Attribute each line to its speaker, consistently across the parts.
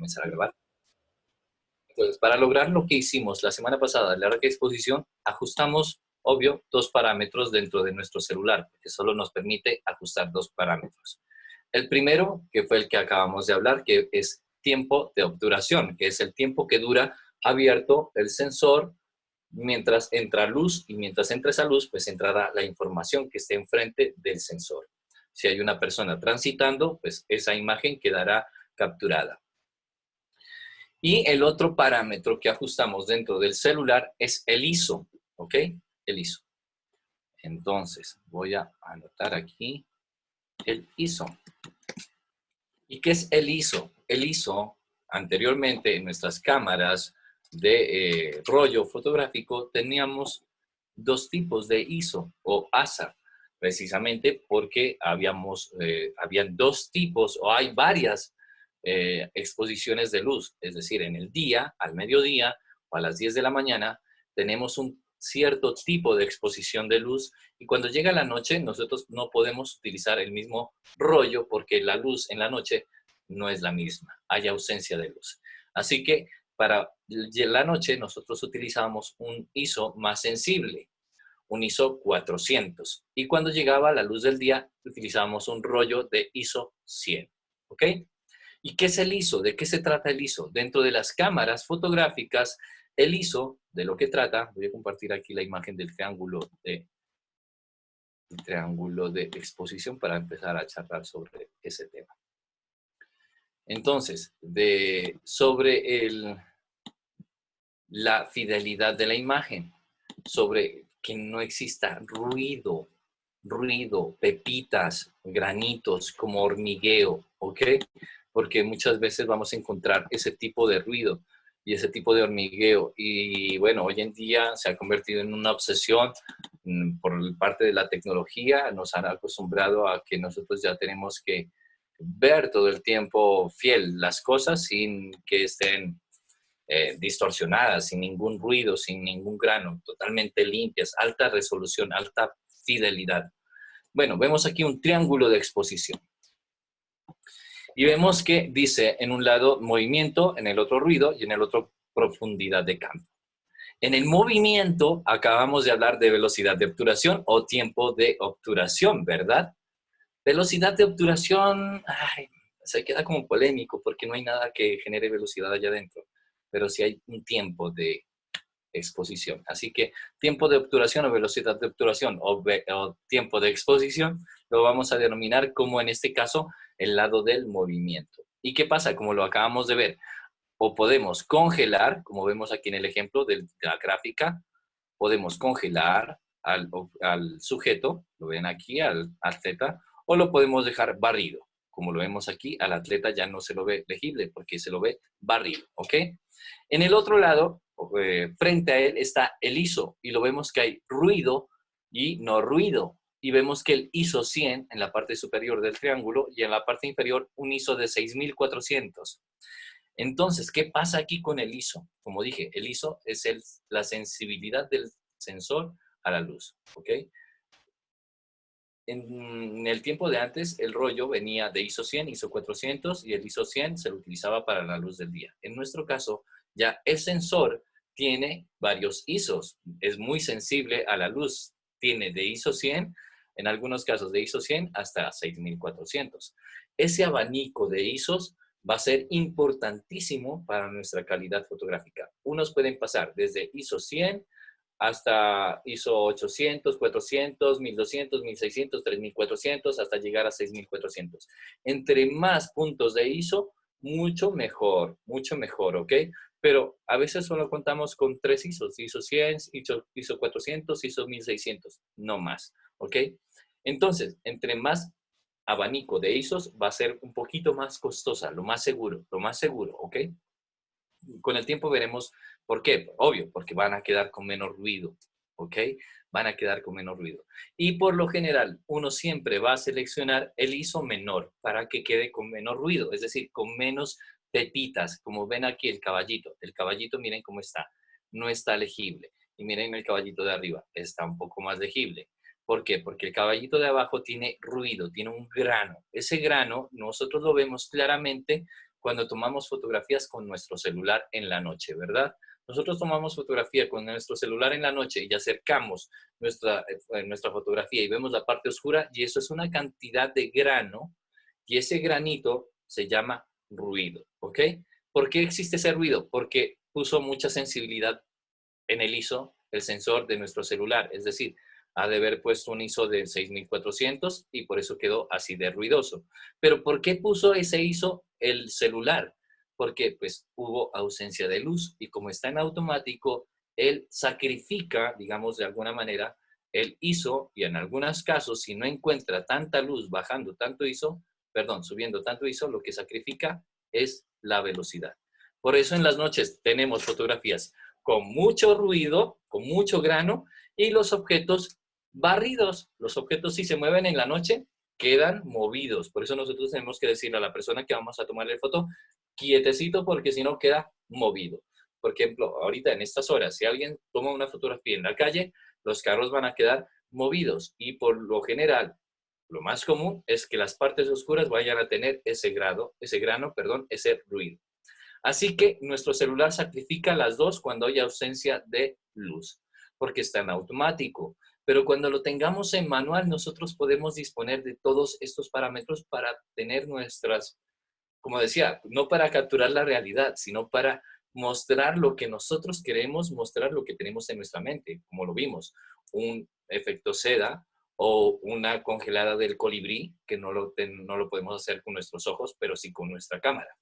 Speaker 1: comenzar a grabar. Entonces, para lograr lo que hicimos la semana pasada, la larga exposición, ajustamos, obvio, 2 parámetros dentro de nuestro celular, que solo nos permite ajustar 2 parámetros. El primero, que fue el que acabamos de hablar, que es tiempo de obturación, que es el tiempo que dura abierto el sensor mientras entra luz, y mientras entra esa luz, pues entrará la información que esté enfrente del sensor. Si hay una persona transitando, pues esa imagen quedará capturada. Y el otro parámetro que ajustamos dentro del celular es el ISO, ¿ok? El ISO. Entonces, voy a anotar aquí el ISO. ¿Y qué es el ISO? El ISO, anteriormente en nuestras cámaras de rollo fotográfico, teníamos 2 tipos de ISO o ASA, precisamente porque habían 2 tipos o hay varias exposiciones de luz, es decir, en el día, al mediodía o a las 10 de la mañana, tenemos un cierto tipo de exposición de luz y cuando llega la noche nosotros no podemos utilizar el mismo rollo porque la luz en la noche no es la misma, hay ausencia de luz. Así que para la noche nosotros utilizamos un ISO más sensible, un ISO 400. Y cuando llegaba la luz del día utilizábamos un rollo de ISO 100. ¿Ok? ¿Y qué es el ISO? ¿De qué se trata el ISO? Dentro de las cámaras fotográficas, el ISO, de lo que trata, voy a compartir aquí la imagen del triángulo de exposición para empezar a charlar sobre ese tema. Entonces, sobre la fidelidad de la imagen, sobre que no exista ruido, pepitas, granitos, como hormigueo, ¿ok? Porque muchas veces vamos a encontrar ese tipo de ruido y ese tipo de hormigueo. Y bueno, hoy en día se ha convertido en una obsesión por parte de la tecnología. Nos han acostumbrado a que nosotros ya tenemos que ver todo el tiempo fiel las cosas sin que estén distorsionadas, sin ningún ruido, sin ningún grano, totalmente limpias, alta resolución, alta fidelidad. Bueno, vemos aquí un triángulo de exposición. Y vemos que dice en un lado movimiento, en el otro ruido y en el otro profundidad de campo. En el movimiento acabamos de hablar de velocidad de obturación o tiempo de obturación, ¿verdad? Velocidad de obturación, se queda como polémico porque no hay nada que genere velocidad allá adentro, pero sí hay un tiempo de exposición. Así que tiempo de obturación o velocidad de obturación o tiempo de exposición lo vamos a denominar como en este caso el lado del movimiento. ¿Y qué pasa? Como lo acabamos de ver, o podemos congelar, como vemos aquí en el ejemplo de la gráfica, podemos congelar al sujeto, lo ven aquí, al atleta, o lo podemos dejar barrido. Como lo vemos aquí, al atleta ya no se lo ve legible porque se lo ve barrido, ¿ok? En el otro lado, frente a él, está el ISO y lo vemos que hay ruido y no ruido. Y vemos que el ISO 100 en la parte superior del triángulo y en la parte inferior un ISO de 6400. Entonces, ¿qué pasa aquí con el ISO? Como dije, el ISO es la sensibilidad del sensor a la luz, ¿ok? En el tiempo de antes, el rollo venía de ISO 100, ISO 400 y el ISO 100 se lo utilizaba para la luz del día. En nuestro caso, ya el sensor tiene varios ISOs. Es muy sensible a la luz. Tiene de ISO 100, en algunos casos de ISO 100 hasta 6400. Ese abanico de ISOs va a ser importantísimo para nuestra calidad fotográfica. Unos pueden pasar desde ISO 100 hasta ISO 800, 400, 1200, 1600, 3400, hasta llegar a 6400. Entre más puntos de ISO, mucho mejor, ¿ok? Pero a veces solo contamos con 3 ISOs, ISO 100, ISO 400, ISO 1600, no más, ¿ok? Entonces, entre más abanico de ISOs, va a ser un poquito más costosa, lo más seguro, ¿ok? Con el tiempo veremos por qué. Obvio, porque van a quedar con menos ruido, ¿ok? Van a quedar con menos ruido. Y por lo general, uno siempre va a seleccionar el ISO menor para que quede con menos ruido, es decir, con menos pepitas. Como ven aquí el caballito. El caballito, miren cómo está. No está legible. Y miren el caballito de arriba. Está un poco más legible. ¿Por qué? Porque el caballito de abajo tiene ruido, tiene un grano. Ese grano nosotros lo vemos claramente cuando tomamos fotografías con nuestro celular en la noche, ¿verdad? Nosotros tomamos fotografía con nuestro celular en la noche y acercamos nuestra fotografía y vemos la parte oscura y eso es una cantidad de grano y ese granito se llama ruido, ¿ok? ¿Por qué existe ese ruido? Porque puso mucha sensibilidad en el ISO, el sensor de nuestro celular, es decir, ha de haber puesto un ISO de 6400 y por eso quedó así de ruidoso. Pero ¿por qué puso ese ISO el celular? Porque pues hubo ausencia de luz y como está en automático, él sacrifica, digamos de alguna manera, el ISO y en algunos casos, si no encuentra tanta luz bajando tanto ISO, perdón, subiendo tanto ISO, lo que sacrifica es la velocidad. Por eso en las noches tenemos fotografías con mucho ruido, con mucho grano, y los objetos barridos. Los objetos si se mueven en la noche, quedan movidos. Por eso nosotros tenemos que decirle a la persona que vamos a tomarle foto, quietecito porque si no queda movido. Por ejemplo, ahorita en estas horas, si alguien toma una fotografía en la calle, los carros van a quedar movidos y por lo general, lo más común es que las partes oscuras vayan a tener ese grano, ese ruido. Así que nuestro celular sacrifica las dos cuando hay ausencia de luz, porque está en automático. Pero cuando lo tengamos en manual, nosotros podemos disponer de todos estos parámetros para tener nuestras, como decía, no para capturar la realidad, sino para mostrar lo que nosotros queremos, mostrar lo que tenemos en nuestra mente, como lo vimos, un efecto seda o una congelada del colibrí, que no lo podemos hacer con nuestros ojos, pero sí con nuestra cámara.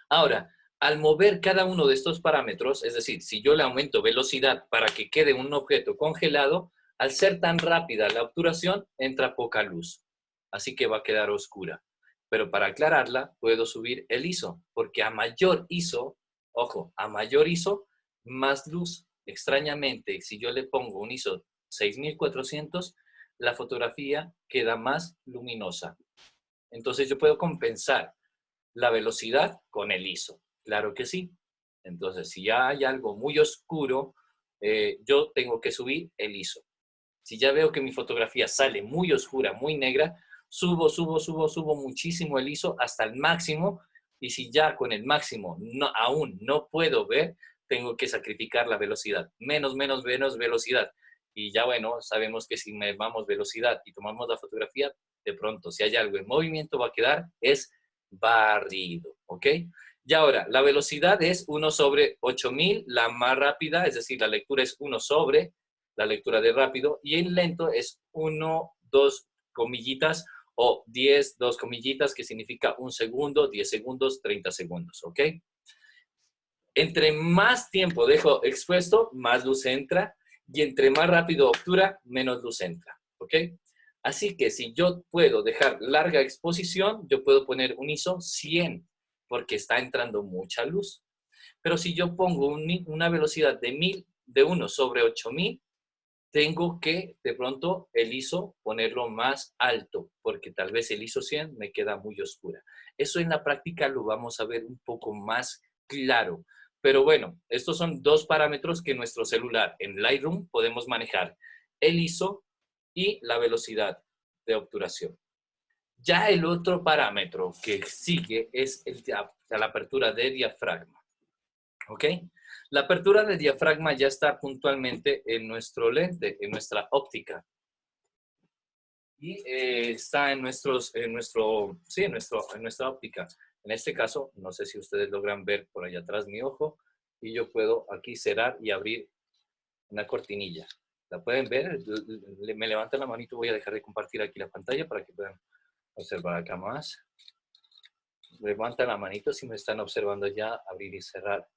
Speaker 1: Ahora, al mover cada uno de estos parámetros, es decir, si yo le aumento velocidad para que quede un objeto congelado, al ser tan rápida la obturación, entra poca luz. Así que va a quedar oscura. Pero para aclararla, puedo subir el ISO, porque a mayor ISO, ojo, a mayor ISO, más luz. Extrañamente, si yo le pongo un ISO 6400, la fotografía queda más luminosa. Entonces yo puedo compensar la velocidad con el ISO. Claro que sí. Entonces, si ya hay algo muy oscuro, yo tengo que subir el ISO. Si ya veo que mi fotografía sale muy oscura, muy negra, subo muchísimo el ISO hasta el máximo. Y si ya con el máximo aún no puedo ver, tengo que sacrificar la velocidad. Menos velocidad. Y ya bueno, sabemos que si vamos velocidad y tomamos la fotografía, de pronto, si hay algo en movimiento, va a quedar barrido, ¿ok? Y ahora, la velocidad es 1 sobre 8000, la más rápida, es decir, la lectura es 1 sobre la lectura de rápido, y el lento es 1, 2 comillitas, o 10, 2 comillitas, que significa 1 segundo, 10 segundos, 30 segundos, ¿ok? Entre más tiempo dejo expuesto, más luz entra, y entre más rápido obtura, menos luz entra, ¿ok? Así que si yo puedo dejar larga exposición, yo puedo poner un ISO 100, porque está entrando mucha luz. Pero si yo pongo una velocidad de 1 sobre 8000, tengo que de pronto el ISO ponerlo más alto, porque tal vez el ISO 100 me queda muy oscura. Eso en la práctica lo vamos a ver un poco más claro. Pero bueno, estos son dos parámetros que en nuestro celular en Lightroom podemos manejar: el ISO y la velocidad de obturación. Ya el otro parámetro que sigue es la apertura de diafragma. ¿Ok? La apertura de diafragma ya está puntualmente en nuestro lente, en nuestra óptica. Y está en nuestra óptica. En este caso, no sé si ustedes logran ver por allá atrás mi ojo, y yo puedo aquí cerrar y abrir una cortinilla. ¿La pueden ver? Me levantan la manito, voy a dejar de compartir aquí la pantalla para que puedan observar acá más. Levantan la manito si me están observando ya, abrir y cerrar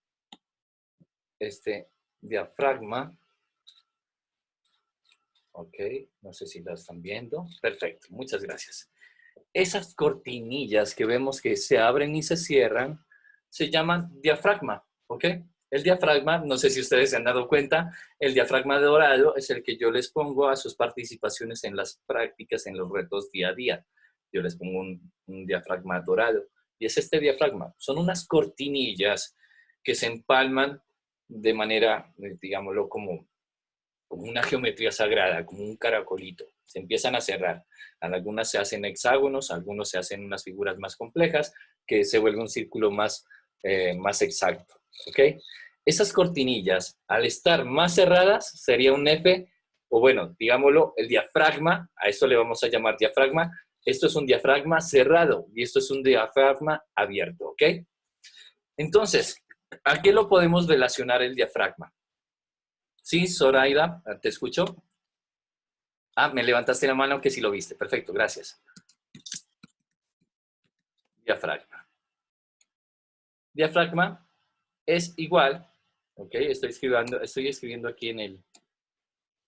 Speaker 1: este diafragma. Ok, no sé si la están viendo. Perfecto, muchas gracias. Esas cortinillas que vemos que se abren y se cierran se llaman diafragma, ¿ok? El diafragma, no sé si ustedes se han dado cuenta, el diafragma dorado es el que yo les pongo a sus participaciones en las prácticas, en los retos día a día. Yo les pongo un diafragma dorado. Y es este diafragma. Son unas cortinillas que se empalman de manera, digámoslo, como una geometría sagrada, como un caracolito. se empiezan a cerrar. Algunas se hacen hexágonos, algunos se hacen unas figuras más complejas, que se vuelve un círculo más exacto, ¿ok? Esas cortinillas, al estar más cerradas, sería un F, o bueno, digámoslo, el diafragma, a esto le vamos a llamar diafragma. Esto es un diafragma cerrado y esto es un diafragma abierto, ¿ok? Entonces, ¿a qué lo podemos relacionar el diafragma? Sí, Zoraida, ¿te escucho? Ah, me levantaste la mano que sí lo viste. Perfecto, gracias. Diafragma. Diafragma es igual, ¿ok? Estoy escribiendo aquí en el...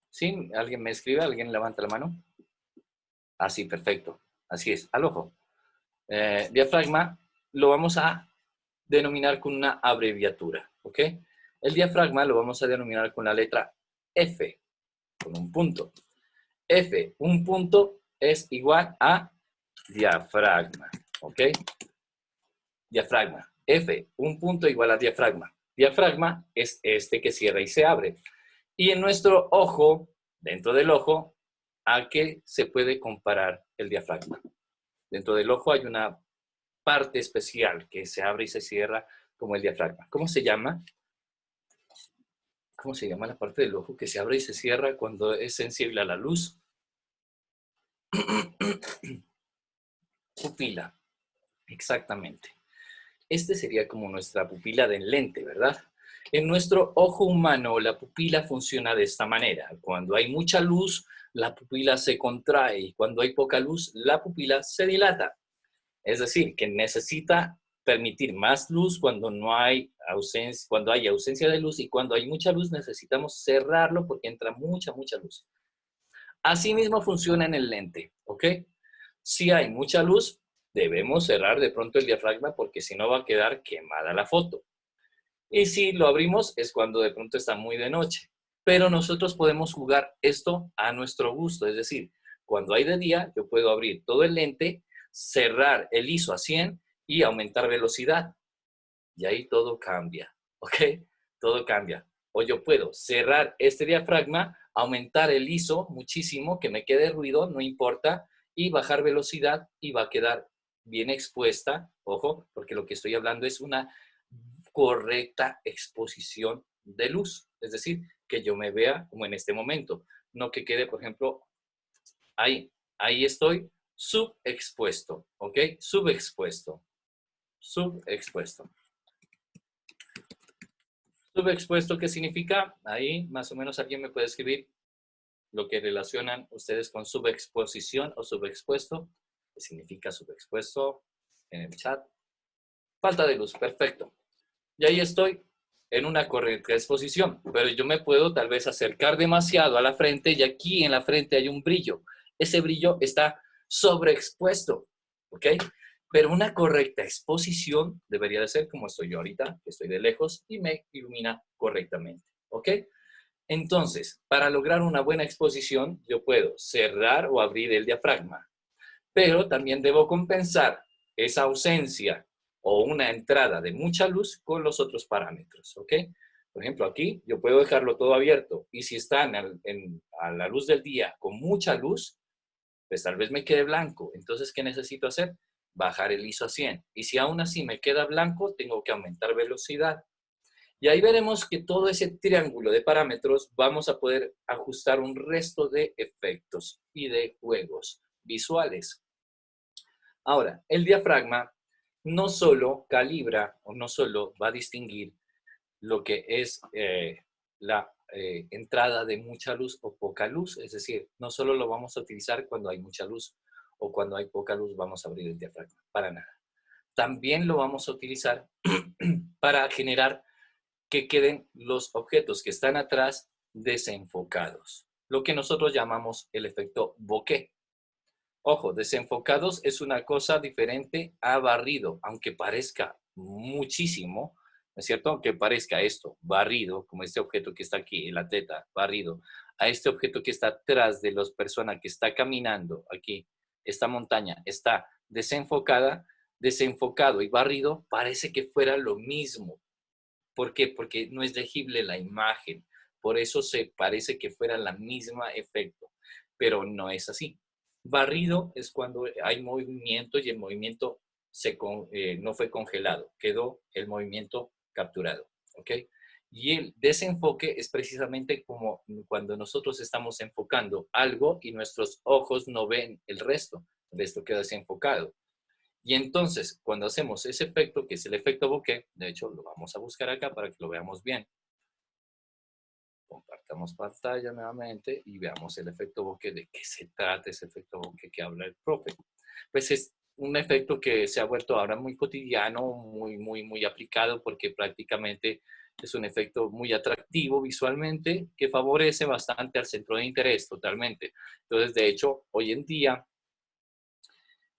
Speaker 1: ¿Sí? ¿Alguien me escribe? ¿Alguien levanta la mano? Ah, sí, perfecto. Así es, al ojo. Diafragma lo vamos a denominar con una abreviatura, ¿ok? El diafragma lo vamos a denominar con la letra F, con un punto. F, un punto, es igual a diafragma, ¿ok? Diafragma. F, un punto igual a diafragma. Diafragma es este que cierra y se abre. Y en nuestro ojo, dentro del ojo, ¿a qué se puede comparar el diafragma? Dentro del ojo hay una parte especial que se abre y se cierra como el diafragma. ¿Cómo se llama? ¿Cómo se llama la parte del ojo que se abre y se cierra cuando es sensible a la luz? Pupila. Exactamente. Este sería como nuestra pupila del lente, ¿verdad? En nuestro ojo humano, la pupila funciona de esta manera. Cuando hay mucha luz, la pupila se contrae y cuando hay poca luz, la pupila se dilata. Es decir, que necesita permitir más luz cuando hay ausencia de luz y cuando hay mucha luz necesitamos cerrarlo porque entra mucha luz. Asimismo funciona en el lente, ¿ok? Si hay mucha luz, debemos cerrar de pronto el diafragma porque si no va a quedar quemada la foto. Y si lo abrimos es cuando de pronto está muy de noche. Pero nosotros podemos jugar esto a nuestro gusto, es decir, cuando hay de día yo puedo abrir todo el lente, cerrar el ISO a 100 y aumentar velocidad. Y ahí todo cambia, ¿ok? Todo cambia. O yo puedo cerrar este diafragma, aumentar el ISO muchísimo, que me quede ruido, no importa, y bajar velocidad y va a quedar bien expuesta, ojo, porque lo que estoy hablando es una correcta exposición de luz, es decir, que yo me vea como en este momento, no que quede, por ejemplo, ahí estoy subexpuesto, ¿ok? Subexpuesto, subexpuesto. Subexpuesto, ¿qué significa? Ahí más o menos alguien me puede escribir lo que relacionan ustedes con subexposición o subexpuesto. ¿Qué significa subexpuesto? En el chat. Falta de luz, perfecto. Y ahí estoy en una correcta exposición, pero yo me puedo tal vez acercar demasiado a la frente y aquí en la frente hay un brillo. Ese brillo está sobreexpuesto, ¿ok? Pero una correcta exposición debería de ser como estoy yo ahorita, que estoy de lejos y me ilumina correctamente, ¿ok? Entonces, para lograr una buena exposición, yo puedo cerrar o abrir el diafragma, pero también debo compensar esa ausencia o una entrada de mucha luz con los otros parámetros, ¿ok? Por ejemplo, aquí yo puedo dejarlo todo abierto y si está a la luz del día con mucha luz, pues tal vez me quede blanco. Entonces, ¿qué necesito hacer? Bajar el ISO a 100. Y si aún así me queda blanco, tengo que aumentar velocidad. Y ahí veremos que todo ese triángulo de parámetros vamos a poder ajustar un resto de efectos y de juegos visuales. Ahora, el diafragma no solo calibra o no solo va a distinguir lo que es la entrada de mucha luz o poca luz, es decir, no solo lo vamos a utilizar cuando hay mucha luz o cuando hay poca luz vamos a abrir el diafragma, para nada. También lo vamos a utilizar para generar que queden los objetos que están atrás desenfocados, lo que nosotros llamamos el efecto bokeh. Ojo, desenfocados es una cosa diferente a barrido, aunque parezca muchísimo, ¿no es cierto? Aunque parezca esto, barrido, como este objeto que está aquí en la teta, barrido, a este objeto que está atrás de las personas que está caminando aquí, esta montaña está desenfocada, desenfocado y barrido, parece que fuera lo mismo. ¿Por qué? Porque no es legible la imagen, por eso se parece que fuera la misma efecto. pero no es así. Barrido es cuando hay movimiento y el movimiento no fue congelado, quedó el movimiento capturado, ¿ok? Y el desenfoque es precisamente como cuando nosotros estamos enfocando algo y nuestros ojos no ven el resto queda desenfocado. Y entonces, cuando hacemos ese efecto, que es el efecto bokeh, de hecho, lo vamos a buscar acá para que lo veamos bien. Compartamos pantalla nuevamente y veamos el efecto bokeh, de qué se trata ese efecto bokeh que habla el profe. Pues es un efecto que se ha vuelto ahora muy cotidiano, muy aplicado, porque prácticamente es un efecto muy atractivo visualmente, que favorece bastante al centro de interés totalmente. Entonces, de hecho, hoy en día,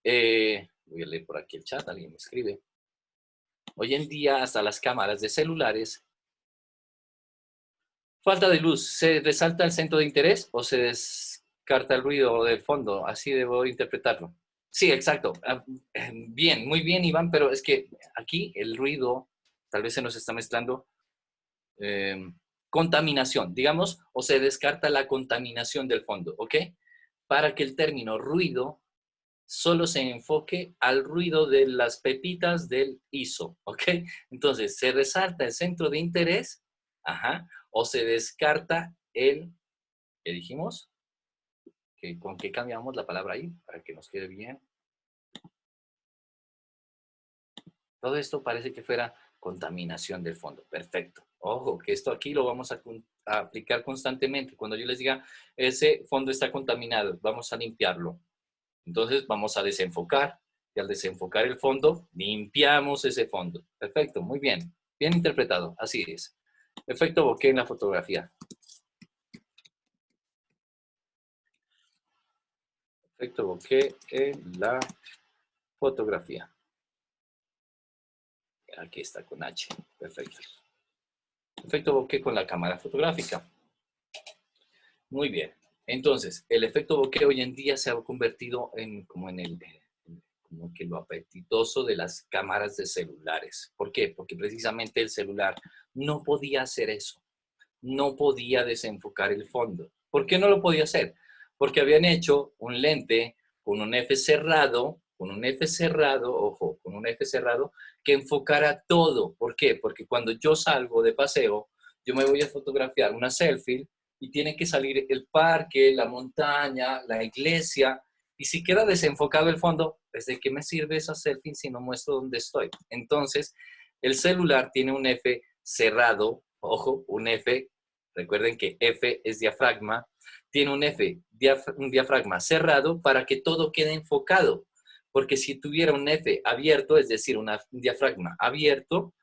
Speaker 1: voy a leer por aquí el chat, alguien me escribe. Hoy en día, hasta las cámaras de celulares, falta de luz, ¿se resalta el centro de interés o se descarta el ruido del fondo? Así debo interpretarlo. Sí, exacto. Bien, muy bien, Iván, pero es que aquí el ruido tal vez se nos está mezclando. Contaminación, digamos, o se descarta la contaminación del fondo, ¿ok? Para que el término ruido solo se enfoque al ruido de las pepitas del ISO, ¿ok? Entonces, se resalta el centro de interés, ajá, o se descarta ¿qué dijimos? ¿Con qué cambiamos la palabra ahí? Para que nos quede bien. Todo esto parece que fuera contaminación del fondo. Perfecto. Ojo, que esto aquí lo vamos a aplicar constantemente. Cuando yo les diga, ese fondo está contaminado, vamos a limpiarlo. Entonces vamos a desenfocar. Y al desenfocar el fondo, limpiamos ese fondo. Perfecto, muy bien. Bien interpretado, así es. Efecto bokeh en la fotografía. Efecto bokeh en la fotografía. Aquí está con H. Perfecto. Efecto bokeh con la cámara fotográfica. Muy bien. Entonces, el efecto bokeh hoy en día se ha convertido como que lo apetitoso de las cámaras de celulares. ¿Por qué? Porque precisamente el celular no podía hacer eso. No podía desenfocar el fondo. ¿Por qué no lo podía hacer? Porque habían hecho un lente con un F cerrado, ojo, con un F cerrado, que enfocara todo. ¿Por qué? Porque cuando yo salgo de paseo, yo me voy a fotografiar una selfie y tiene que salir el parque, la montaña, la iglesia, y si queda desenfocado el fondo, pues ¿de qué me sirve esa selfie si no muestro dónde estoy? Entonces, el celular tiene un F cerrado, ojo, un F, recuerden que F es diafragma, tiene un diafragma cerrado para que todo quede enfocado, porque si tuviera un F abierto, es decir, un diafragma abierto,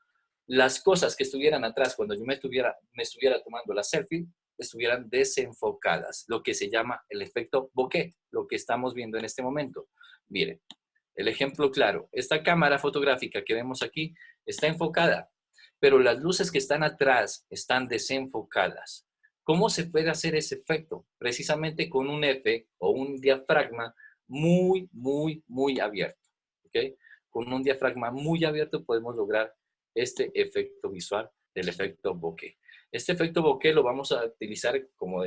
Speaker 1: las cosas que estuvieran atrás cuando yo me estuviera tomando la selfie, estuvieran desenfocadas, lo que se llama el efecto bokeh, lo que estamos viendo en este momento. Miren, el ejemplo claro, esta cámara fotográfica que vemos aquí está enfocada, pero las luces que están atrás están desenfocadas. ¿Cómo se puede hacer ese efecto? Precisamente con un F o un diafragma muy abierto. ¿Okay? Con un diafragma muy abierto podemos lograr este efecto visual del efecto bokeh. Este efecto bokeh lo vamos a utilizar, como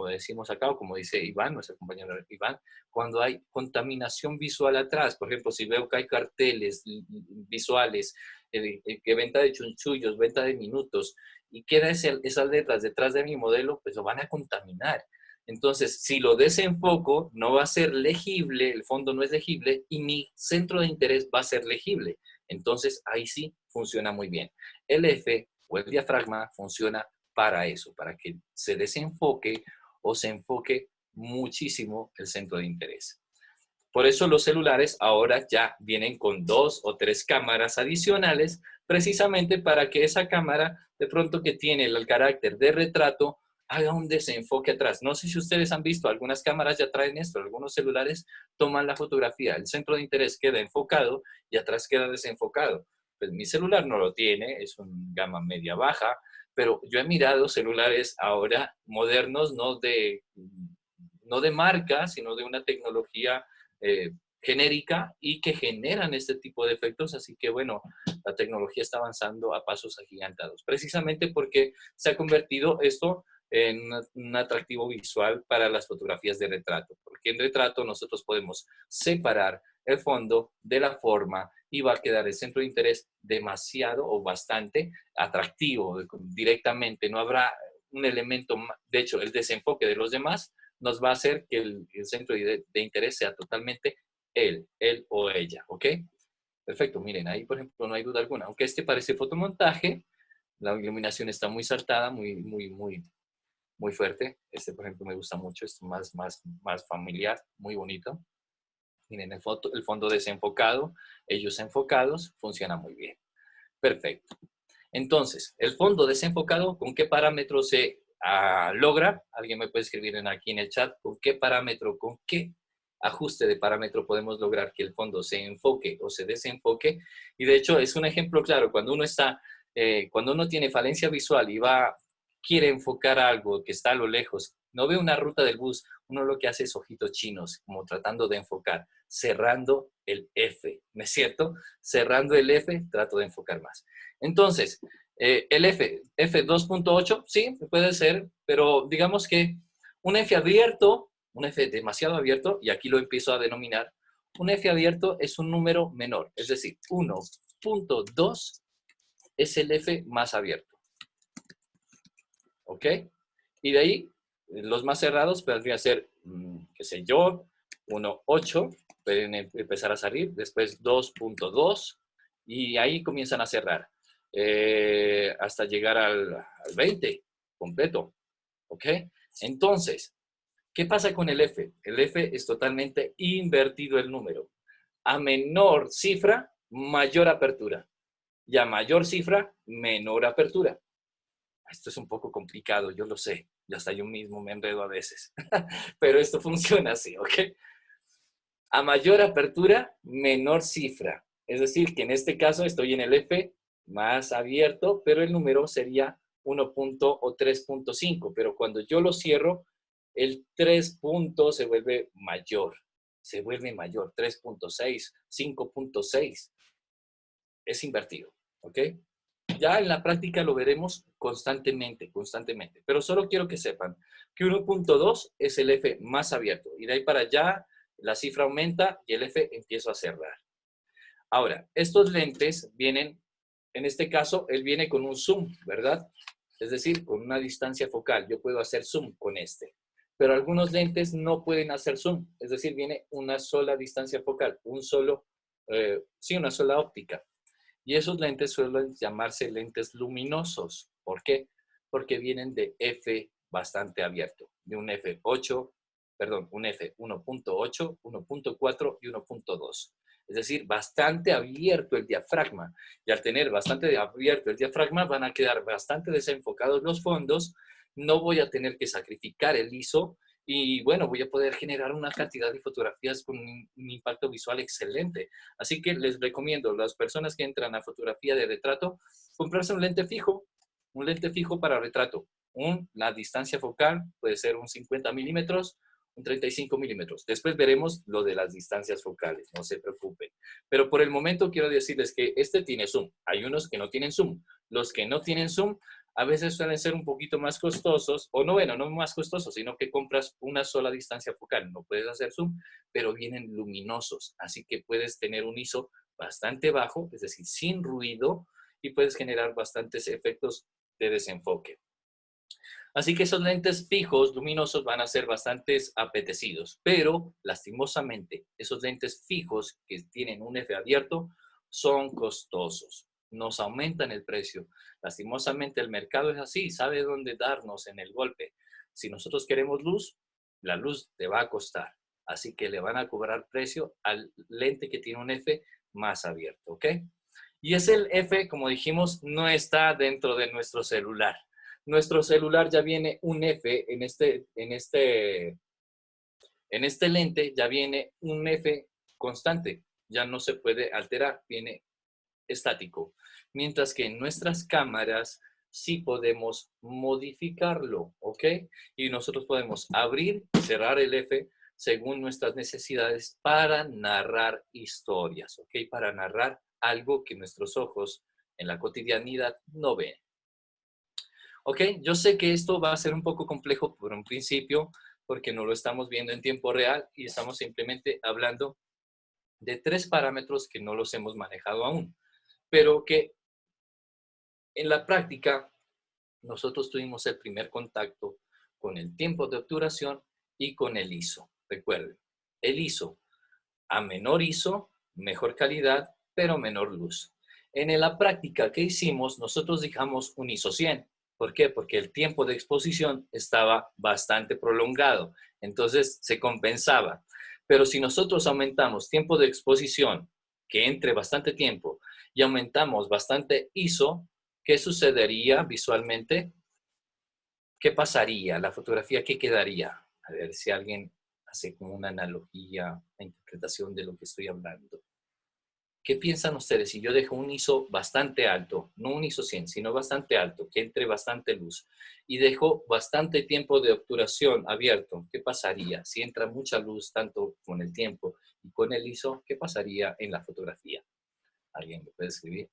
Speaker 1: decimos acá, o como dice Iván, nuestro compañero Iván, cuando hay contaminación visual atrás. Por ejemplo, si veo que hay carteles visuales, que venta de chunchullos, venta de minutos, y queda esas letras detrás de mi modelo, pues lo van a contaminar. Entonces, si lo desenfoco, no va a ser legible, el fondo no es legible, y mi centro de interés va a ser legible. Entonces, ahí sí funciona muy bien. El F o el diafragma funciona para eso, para que se desenfoque o se enfoque muchísimo el centro de interés. Por eso los celulares ahora ya vienen con 2 o 3 cámaras adicionales, precisamente para que esa cámara, de pronto que tiene el carácter de retrato, haga un desenfoque atrás. No sé si ustedes han visto, algunas cámaras ya traen esto, algunos celulares toman la fotografía, el centro de interés queda enfocado y atrás queda desenfocado. Pues mi celular no lo tiene, es un gama media baja, pero yo he mirado celulares ahora modernos, no de marca, sino de una tecnología genérica y que generan este tipo de efectos. Así que bueno, la tecnología está avanzando a pasos agigantados, precisamente porque se ha convertido esto un atractivo visual para las fotografías de retrato, porque en retrato nosotros podemos separar el fondo de la forma y va a quedar el centro de interés demasiado o bastante atractivo directamente. No habrá un elemento, de hecho, el desenfoque de los demás nos va a hacer que el centro de interés sea totalmente él o ella, ¿ok? Perfecto, miren, ahí por ejemplo no hay duda alguna. Aunque este parece fotomontaje, la iluminación está muy saltada, muy fuerte. Este por ejemplo me gusta mucho, es más familiar, muy bonito. Miren, el fondo desenfocado, ellos enfocados, funciona muy bien. Perfecto. Entonces, el fondo desenfocado, ¿con qué parámetro se logra? Alguien me puede escribir aquí en el chat, ¿con qué parámetro, con qué ajuste de parámetro podemos lograr que el fondo se enfoque o se desenfoque? Y de hecho, es un ejemplo claro, cuando uno tiene falencia visual y quiere enfocar algo que está a lo lejos, no ve una ruta del bus, uno lo que hace es ojitos chinos, como tratando de enfocar, cerrando el F, ¿no es cierto? Cerrando el F, trato de enfocar más. Entonces, el F 2.8, sí, puede ser, pero digamos que un F abierto, un F demasiado abierto, y aquí lo empiezo a denominar, un F abierto es un número menor, es decir, 1.2 es el F más abierto. ¿Ok? Y de ahí, los más cerrados podrían ser, qué sé yo, 1.8, pueden empezar a salir, después 2.2, y ahí comienzan a cerrar, hasta llegar al 20 completo. ¿Ok? Entonces, ¿qué pasa con el F? El F es totalmente invertido el número. A menor cifra, mayor apertura. Y a mayor cifra, menor apertura. Esto es un poco complicado, yo lo sé. Y hasta yo mismo me enredo a veces. Pero esto funciona así, ¿ok? A mayor apertura, menor cifra. Es decir, que en este caso estoy en el F más abierto, pero el número sería 1 o 3.5. Pero cuando yo lo cierro, el 3 puntos se vuelve mayor. Se vuelve mayor, 3.6, 5.6. Es invertido, ¿ok? Ya en la práctica lo veremos constantemente. Pero solo quiero que sepan que 1.2 es el F más abierto. Y de ahí para allá la cifra aumenta y el F empieza a cerrar. Ahora, estos lentes vienen, en este caso, él viene con un zoom, ¿verdad? Es decir, con una distancia focal. Yo puedo hacer zoom con este. Pero algunos lentes no pueden hacer zoom. Es decir, viene una sola distancia focal, una sola óptica. Y esos lentes suelen llamarse lentes luminosos. ¿Por qué? Porque vienen de F bastante abierto, de un F8, perdón, un F 1.8, 1.4 y 1.2. Es decir, bastante abierto el diafragma. Y al tener bastante abierto el diafragma, van a quedar bastante desenfocados los fondos. No voy a tener que sacrificar el ISO y bueno, voy a poder generar una cantidad de fotografías con un impacto visual excelente. Así que les recomiendo a las personas que entran a fotografía de retrato, comprarse un lente fijo para retrato. La distancia focal puede ser un 50 milímetros, un 35 milímetros. Después veremos lo de las distancias focales, no se preocupen. Pero por el momento quiero decirles que este tiene zoom. Hay unos que no tienen zoom. Los que no tienen zoom a veces suelen ser un poquito más costosos, o no, bueno, no más costosos, sino que compras una sola distancia focal. No puedes hacer zoom, pero vienen luminosos. Así que puedes tener un ISO bastante bajo, es decir, sin ruido, y puedes generar bastantes efectos de desenfoque. Así que esos lentes fijos luminosos van a ser bastantes apetecidos, pero lastimosamente esos lentes fijos que tienen un F abierto son costosos, nos aumentan el precio. Lastimosamente el mercado es así, sabe dónde darnos en el golpe. Si nosotros queremos luz, la luz te va a costar, así que le van a cobrar precio al lente que tiene un F más abierto, ¿ok? Y ese F, como dijimos, no está dentro de nuestro celular. Nuestro celular ya viene un F en este lente, ya viene un F constante, ya no se puede alterar, viene estático. Mientras que en nuestras cámaras sí podemos modificarlo, ¿ok? Y nosotros podemos abrir y cerrar el F según nuestras necesidades para narrar historias, ¿ok? Para narrar algo que nuestros ojos en la cotidianidad no ven. Ok, yo sé que esto va a ser un poco complejo por un principio, porque no lo estamos viendo en tiempo real y estamos simplemente hablando de tres parámetros que no los hemos manejado aún, pero que en la práctica nosotros tuvimos el primer contacto con el tiempo de obturación y con el ISO. Recuerden, el ISO, a menor ISO, mejor calidad, pero menor luz. En la práctica que hicimos, nosotros dejamos un ISO 100. ¿Por qué? Porque el tiempo de exposición estaba bastante prolongado, entonces se compensaba. Pero si nosotros aumentamos tiempo de exposición, que entre bastante tiempo, y aumentamos bastante ISO, ¿qué sucedería visualmente? ¿Qué pasaría? La fotografía, ¿qué quedaría? A ver si alguien hace como una analogía, una interpretación de lo que estoy hablando. ¿Qué piensan ustedes si yo dejo un ISO bastante alto, no un ISO 100, sino bastante alto, que entre bastante luz, y dejo bastante tiempo de obturación abierto? ¿Qué pasaría? Si entra mucha luz, tanto con el tiempo y con el ISO, ¿qué pasaría en la fotografía? ¿Alguien me puede escribir?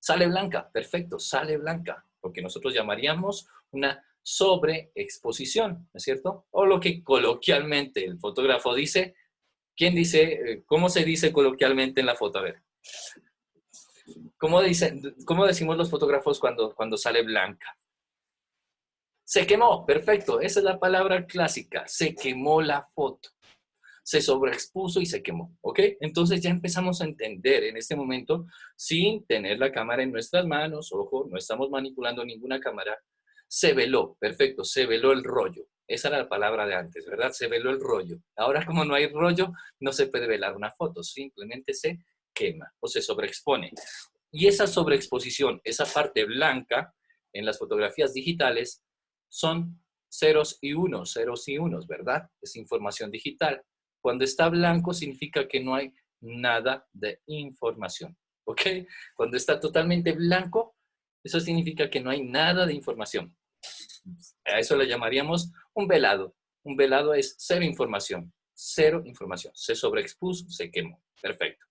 Speaker 1: Sale blanca, perfecto, sale blanca, porque nosotros llamaríamos una sobreexposición, ¿no es cierto? O lo que coloquialmente el fotógrafo dice. ¿Quién dice, cómo se dice coloquialmente en la foto? A ver, ¿cómo decimos los fotógrafos cuando sale blanca? Se quemó, perfecto, esa es la palabra clásica, se quemó la foto. Se sobreexpuso y se quemó, ¿ok? Entonces ya empezamos a entender en este momento, sin tener la cámara en nuestras manos, ojo, no estamos manipulando ninguna cámara, se veló, perfecto, se veló el rollo. Esa era la palabra de antes, ¿verdad? Se veló el rollo. Ahora, como no hay rollo, no se puede velar una foto, simplemente se quema o se sobreexpone. Y esa sobreexposición, esa parte blanca en las fotografías digitales, son ceros y unos, ¿verdad? Es información digital. Cuando está blanco significa que no hay nada de información, ¿ok? Cuando está totalmente blanco, eso significa que no hay nada de información. A eso le llamaríamos un velado. Un velado es cero información, cero información. Se sobreexpuso, se quemó. Perfecto.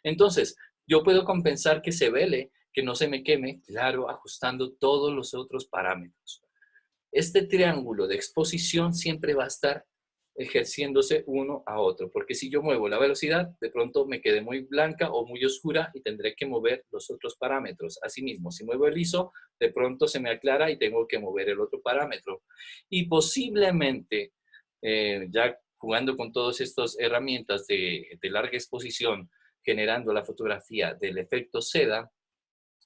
Speaker 1: Entonces, yo puedo compensar que se vele, que no se me queme, claro, ajustando todos los otros parámetros. Este triángulo de exposición siempre va a estar ejerciéndose uno a otro, porque si yo muevo la velocidad, de pronto me quede muy blanca o muy oscura y tendré que mover los otros parámetros. Asimismo, si muevo el ISO, de pronto se me aclara y tengo que mover el otro parámetro. Y posiblemente, ya jugando con todas estas herramientas de larga exposición, generando la fotografía del efecto seda,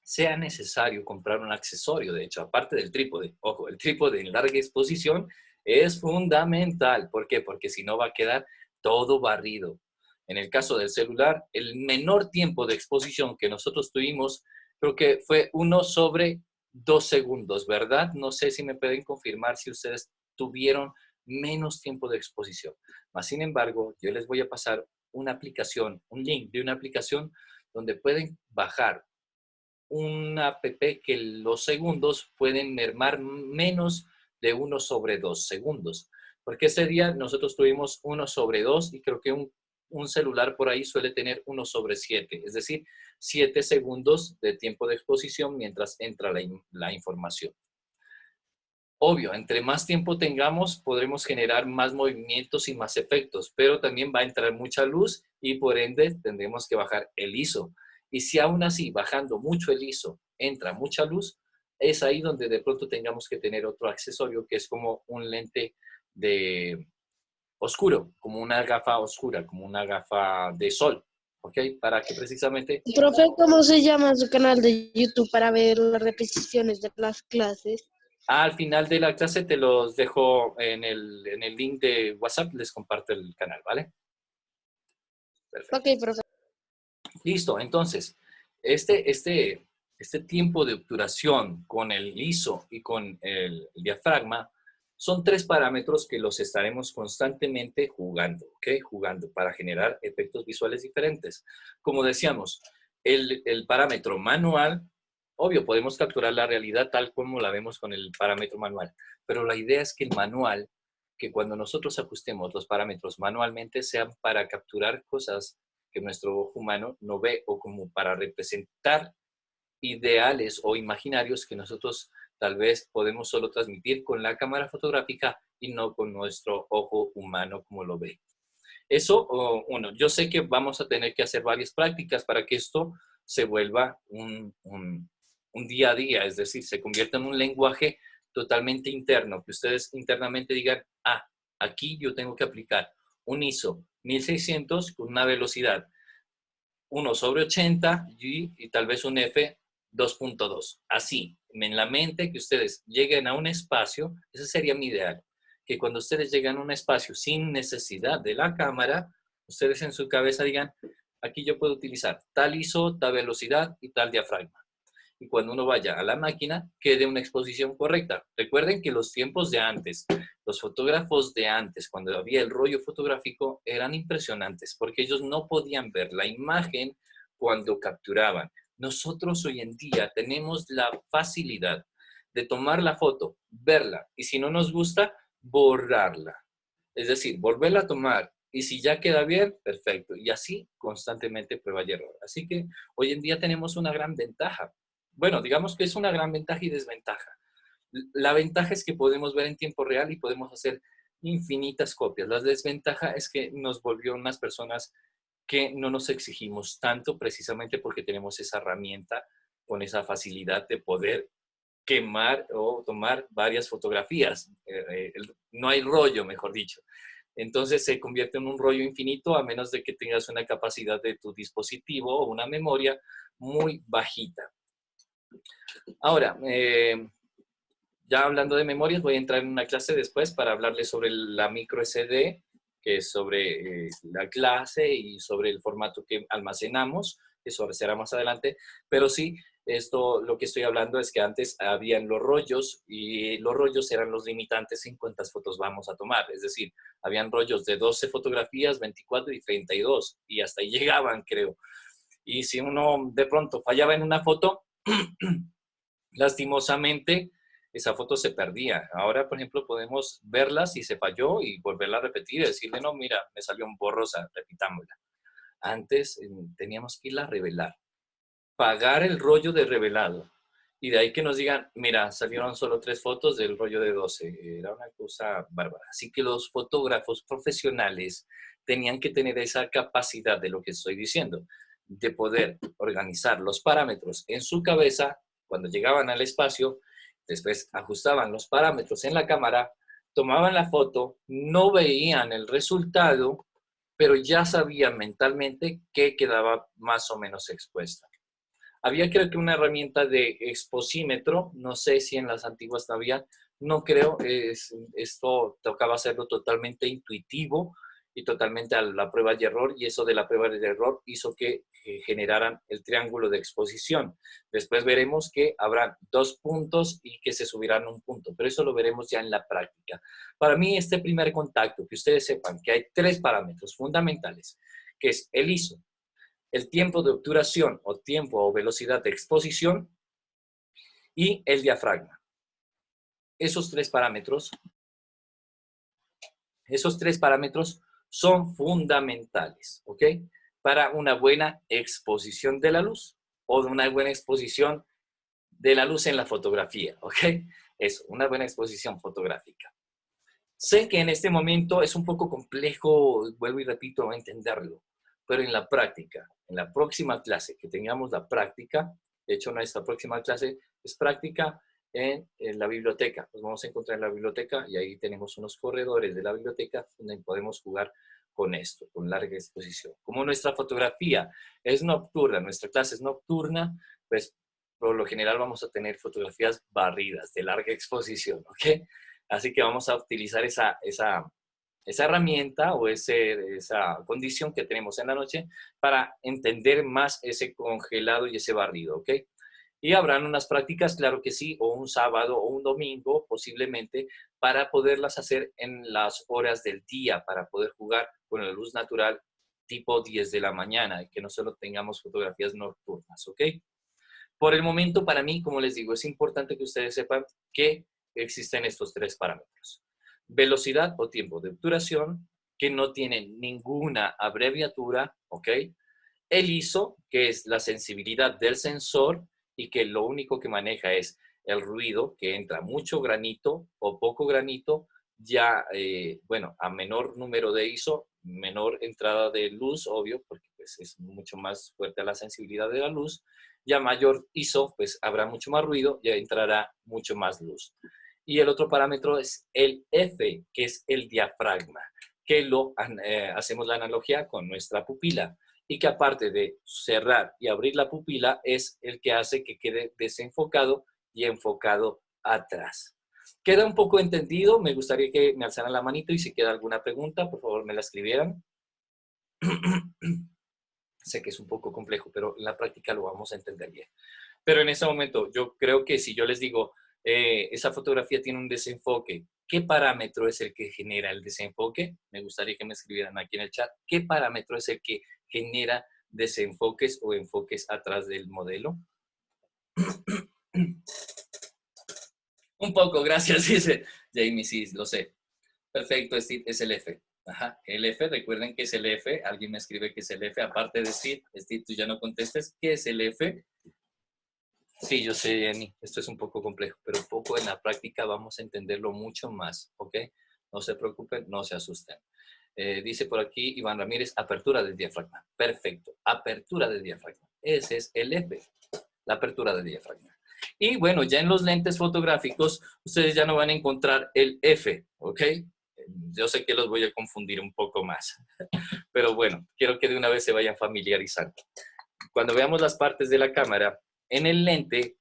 Speaker 1: sea necesario comprar un accesorio, de hecho, aparte del trípode. Ojo, el trípode en larga exposición es fundamental. ¿Por qué? Porque si no va a quedar todo barrido. En el caso del celular, el menor tiempo de exposición que nosotros tuvimos, creo que fue 1/2 segundos, ¿verdad? No sé si me pueden confirmar si ustedes tuvieron menos tiempo de exposición. Mas, sin embargo, yo les voy a pasar una aplicación, un link de una aplicación donde pueden bajar una app que los segundos pueden mermar menos de 1/2 segundos. Porque ese día nosotros tuvimos 1/2 y creo que un celular por ahí suele tener 1/7, es decir, 7 segundos de tiempo de exposición mientras entra la información. Obvio, entre más tiempo tengamos, podremos generar más movimientos y más efectos, pero también va a entrar mucha luz y por ende tendremos que bajar el ISO. Y si aún así, bajando mucho el ISO, entra mucha luz, es ahí donde de pronto tengamos que tener otro accesorio que es como un lente de oscuro, como una gafa oscura, como una gafa de sol, ¿ok? Para que precisamente
Speaker 2: Profe, ¿cómo se llama su canal de YouTube para ver las repeticiones de las clases?
Speaker 1: al final de la clase te los dejo en el link de WhatsApp, les comparto el canal, ¿vale?
Speaker 2: Ok,
Speaker 1: Perfecto.
Speaker 2: profe.
Speaker 1: Listo, entonces, este tiempo de obturación con el ISO y con el diafragma son tres parámetros que los estaremos constantemente jugando, ¿ok? Jugando para generar efectos visuales diferentes. Como decíamos, el parámetro manual, obvio, podemos capturar la realidad tal como la vemos con el parámetro manual, pero la idea es que el manual, que cuando nosotros ajustemos los parámetros manualmente, sean para capturar cosas que nuestro ojo humano no ve o como para representar ideales o imaginarios que nosotros tal vez podemos solo transmitir con la cámara fotográfica y no con nuestro ojo humano como lo ve. Eso, uno, yo sé que vamos a tener que hacer varias prácticas para que esto se vuelva un día a día, es decir, se convierta en un lenguaje totalmente interno, que ustedes internamente digan, ah, aquí yo tengo que aplicar un ISO 1600 con una velocidad 1/80 y tal vez un F 2.2. Así, en la mente que ustedes lleguen a un espacio, ese sería mi ideal, que cuando ustedes lleguen a un espacio sin necesidad de la cámara, ustedes en su cabeza digan, aquí yo puedo utilizar tal ISO, tal velocidad y tal diafragma. Y cuando uno vaya a la máquina, quede una exposición correcta. Recuerden que los tiempos de antes, los fotógrafos de antes, cuando había el rollo fotográfico, eran impresionantes, porque ellos no podían ver la imagen cuando capturaban. Nosotros hoy en día tenemos la facilidad de tomar la foto, verla, y si no nos gusta, borrarla. Es decir, volverla a tomar, y si ya queda bien, perfecto. Y así constantemente prueba y error. Así que hoy en día tenemos una gran ventaja. Bueno, digamos que es una gran ventaja y desventaja. La ventaja es que podemos ver en tiempo real y podemos hacer infinitas copias. La desventaja es que nos volvió unas personas que no nos exigimos tanto precisamente porque tenemos esa herramienta con esa facilidad de poder quemar o tomar varias fotografías. No hay rollo, mejor dicho. Entonces se convierte en un rollo infinito a menos de que tengas una capacidad de tu dispositivo o una memoria muy bajita. Ahora, ya hablando de memorias, voy a entrar en una clase después para hablarles sobre la micro SD, que es sobre la clase y sobre el formato que almacenamos. Eso será más adelante. Pero sí, esto, lo que estoy hablando es que antes habían los rollos y los rollos eran los limitantes en cuántas fotos vamos a tomar. Es decir, habían rollos de 12 fotografías, 24 y 32 y hasta ahí llegaban, creo. Y si uno de pronto fallaba en una foto, lastimosamente, esa foto se perdía. Ahora, por ejemplo, podemos verla si se falló y volverla a repetir y decirle, no, mira, me salió borrosa, repitámosla. Antes teníamos que irla a revelar, pagar el rollo de revelado. Y de ahí que nos digan, mira, salieron solo 3 fotos del rollo de 12. Era una cosa bárbara. Así que los fotógrafos profesionales tenían que tener esa capacidad de lo que estoy diciendo, de poder organizar los parámetros en su cabeza cuando llegaban al espacio, después ajustaban los parámetros en la cámara, tomaban la foto, no veían el resultado, pero ya sabían mentalmente que quedaba más o menos expuesta. Había creo que una herramienta de exposímetro, no sé si en las antiguas todavía, no creo, esto tocaba hacerlo totalmente intuitivo y totalmente a la prueba y error, y eso de la prueba de error hizo que generaran el triángulo de exposición. Después veremos que habrán 2 puntos y que se subirán un punto, pero eso lo veremos ya en la práctica. Para mí, este primer contacto, que ustedes sepan que hay 3 parámetros fundamentales, que es el ISO, el tiempo de obturación o tiempo o velocidad de exposición y el diafragma. Esos tres parámetros son fundamentales, ¿ok? Para una buena exposición de la luz o de una buena exposición de la luz en la fotografía, ¿ok? Eso, una buena exposición fotográfica. Sé que en este momento es un poco complejo, vuelvo y repito, entenderlo, pero en la práctica, en la próxima clase que tengamos la práctica, de hecho nuestra próxima clase es práctica en la biblioteca. Nos vamos a encontrar en la biblioteca y ahí tenemos unos corredores de la biblioteca donde podemos jugar con esto, con larga exposición. Como nuestra fotografía es nocturna, nuestra clase es nocturna, pues por lo general vamos a tener fotografías barridas de larga exposición, ¿ok? Así que vamos a utilizar esa herramienta o esa condición que tenemos en la noche para entender más ese congelado y ese barrido, ¿ok? Y habrán unas prácticas, claro que sí, o un sábado o un domingo posiblemente, para poderlas hacer en las horas del día, para poder jugar con la luz natural tipo 10 de la mañana y que no solo tengamos fotografías nocturnas, ¿ok? Por el momento, para mí, como les digo, es importante que ustedes sepan que existen estos 3 parámetros. Velocidad o tiempo de obturación, que no tienen ninguna abreviatura, ¿ok? El ISO, que es la sensibilidad del sensor y que lo único que maneja es el ruido que entra mucho granito o poco granito, ya, bueno, a menor número de ISO, menor entrada de luz, obvio, porque pues, es mucho más fuerte la sensibilidad de la luz, ya mayor ISO, pues habrá mucho más ruido, ya entrará mucho más luz. Y el otro parámetro es el F, que es el diafragma, que hacemos la analogía con nuestra pupila y que aparte de cerrar y abrir la pupila es el que hace que quede desenfocado y enfocado atrás. ¿Queda un poco entendido? Me gustaría que me alzaran la manito y si queda alguna pregunta, por favor me la escribieran. Sé que es un poco complejo, pero en la práctica lo vamos a entender bien. Pero en ese momento, yo creo que si yo les digo, esa fotografía tiene un desenfoque, ¿qué parámetro es el que genera el desenfoque? Me gustaría que me escribieran aquí en el chat, ¿qué parámetro es el que genera desenfoques o enfoques atrás del modelo? Un poco, gracias, dice Jamie, sí, lo sé. Perfecto, Steve, es el F. Ajá, el F, recuerden que es el F. Alguien me escribe que es el F, aparte de Steve. Steve, tú ya no contestes. ¿Qué es el F? Sí, yo sé, Jenny, esto es un poco complejo, pero poco en la práctica vamos a entenderlo mucho más, ¿ok? No se preocupen, no se asusten. Dice por aquí Iván Ramírez, apertura del diafragma. Perfecto, apertura del diafragma. Ese es el F, la apertura del diafragma. Y bueno, ya en los lentes fotográficos, ustedes ya no van a encontrar el F, ¿ok? Yo sé que los voy a confundir un poco más, pero bueno, quiero que de una vez se vayan familiarizando. Cuando veamos las partes de la cámara, en el lente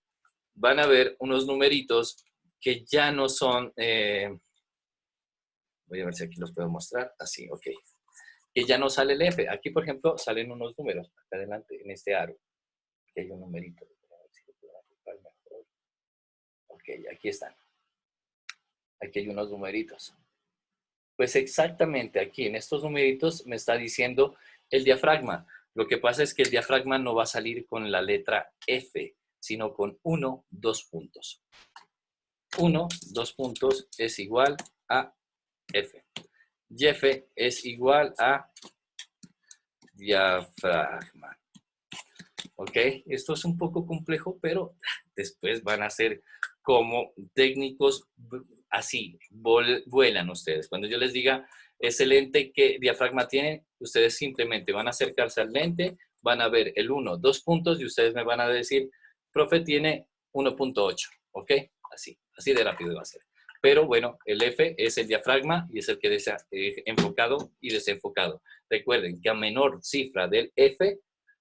Speaker 1: van a ver unos numeritos que ya no son, voy a ver si aquí los puedo mostrar, así, ok, que ya no sale el F. Aquí, por ejemplo, salen unos números, acá adelante, en este aro, aquí hay un numerito. Ok, aquí están. Aquí hay unos numeritos. Pues exactamente aquí, en estos numeritos, me está diciendo el diafragma. Lo que pasa es que el diafragma no va a salir con la letra F, sino con 1, 2 puntos. 1, 2 puntos es igual a F. Y F es igual a diafragma. ¿Ok? Esto es un poco complejo, pero después van a ser como técnicos así, vuelan ustedes. Cuando yo les diga ese lente que diafragma tiene, ustedes simplemente van a acercarse al lente, van a ver el 1, 2 puntos y ustedes me van a decir, profe, tiene 1.8, ¿ok? Así de rápido va a ser. Pero bueno, el F es el diafragma y es el que desea enfocado y desenfocado. Recuerden que a menor cifra del F,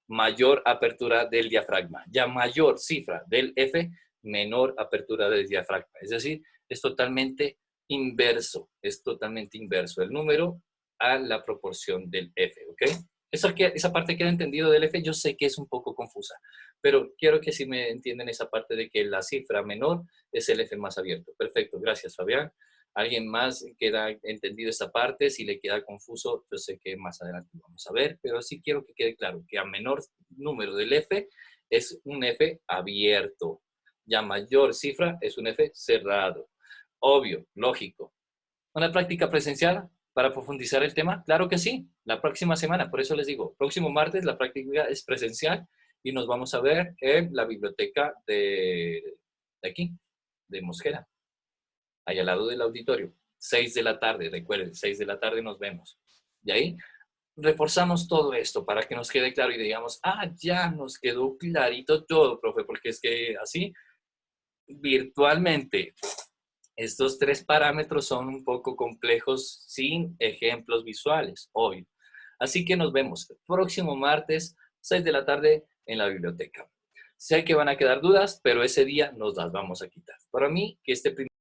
Speaker 1: mayor apertura del diafragma. Ya mayor cifra del F, menor apertura del diafragma. Es decir, es totalmente inverso. Es totalmente inverso el número a la proporción del F, ¿ok? Esa parte queda entendido del F, yo sé que es un poco confusa, pero quiero que sí me entiendan esa parte de que la cifra menor es el F más abierto. Perfecto, gracias, Fabián. ¿Alguien más queda entendido esta parte? Si le queda confuso, yo sé que más adelante vamos a ver, pero sí quiero que quede claro que a menor número del F es un F abierto. Ya mayor cifra es un F cerrado. Obvio, lógico. ¿Una práctica presencial para profundizar el tema? Claro que sí, la próxima semana, por eso les digo, próximo martes la práctica es presencial y nos vamos a ver en la biblioteca de aquí, de Mosquera, ahí al lado del auditorio. 6 de la tarde, recuerden, 6 de la tarde nos vemos. Y ahí reforzamos todo esto para que nos quede claro y digamos, ya nos quedó clarito todo, profe, porque es que así, virtualmente, estos 3 parámetros son un poco complejos sin ejemplos visuales, obvio. Así que nos vemos el próximo martes, 6 de la tarde, en la biblioteca. Sé que van a quedar dudas, pero ese día nos las vamos a quitar. Para mí, que este primer